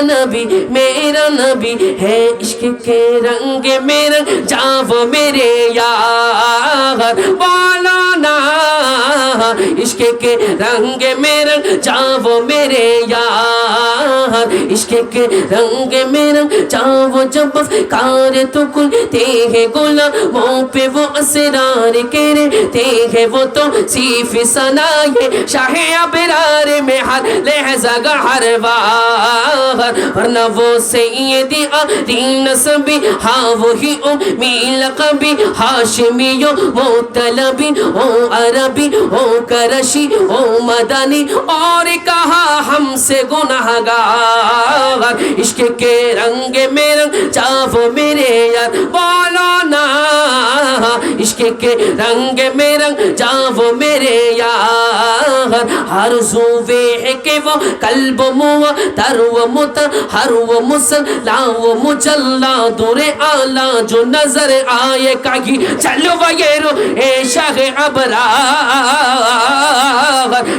नबी है। इश्क के रंग में रंग जाओ मेरे यार, बोलो ना इश्क के रंग में रंग जाओ मेरे यार, इश्क के रंग में रंग जाओ जब कार तो खुलते हैं गुलामों पे वो असरार के रहते हैं, वो तो सीफ सनाए शाहे अबरार में हर लहज़ा हर वार, वरना वो सैयदी आदीन सभी हाँ वही उम्मील कभी हाशमियो वो तलबी ओ अरबी ओ करशी ओ मदनी और कहा हमसे गुनाहगार। इश्क के रंग में रंग जाओ मेरे यार, बोलो ना इश्क के रंग में रंग जाओ मेरे यार। हर ज़ुवे है कि वो कल्ब मुआ तरव मुत हर वो मुसल्ला वो मुजल्ला दूरे आला जो नजर आए कागी चलो वगैरो ए शाह अबरार,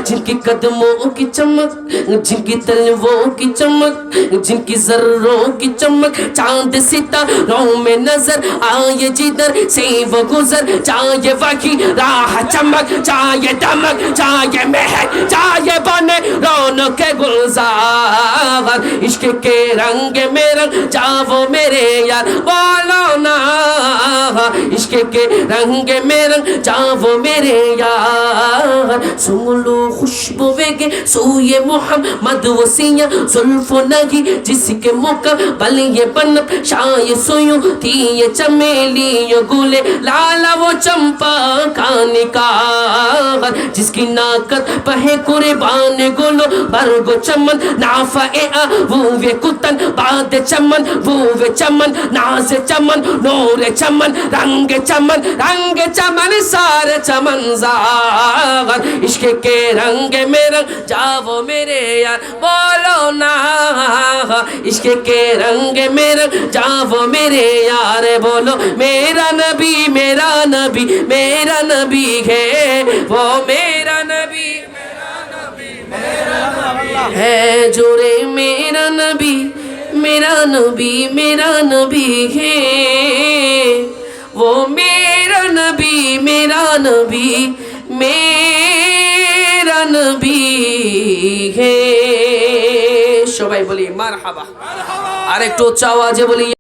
जिनकी कदमों की चमक जिनकी तलवों की चमक जिनकी जर्रों की चमक चांद सितारों में नजर आए जिधर से वो गुजर चाहे वही राह चमक चाहे दमक चाहे महक चाहे बने रौनक के गुलजार। इश्क के रंग में रंग जाओ मेरे यार, बोलो ना इश्क के रंग में रंग जाओ मेरे यार। सुन लो खुशबू वेगे सोए मोहम्मद वसिया जुल्फो नगी जिसके मौका बल ये बन शाय सोयो थी ये चमेली ये गुले लाला वो चंपा का निकार, जिसकी नाकत पहे कुर्बान गुलो बरगो चमन नाफा ए वो वे कुतन बाद चमन वो वे चमन नाज चमन नूर चमन रंग चमन सारे चमन ज़ार। इश्क के रंग में रंग जाओ मेरे यार, बोलो ना इश्क के रंग में रंग जाओ मेरे यार, बोलो मेरा नबी है वो मेरा नबी है जोरे मेरा नबी है वो मेरा नबी है। সবাই বলি মারহাবা, আর একটু উচ্চ আওয়াজে বলি।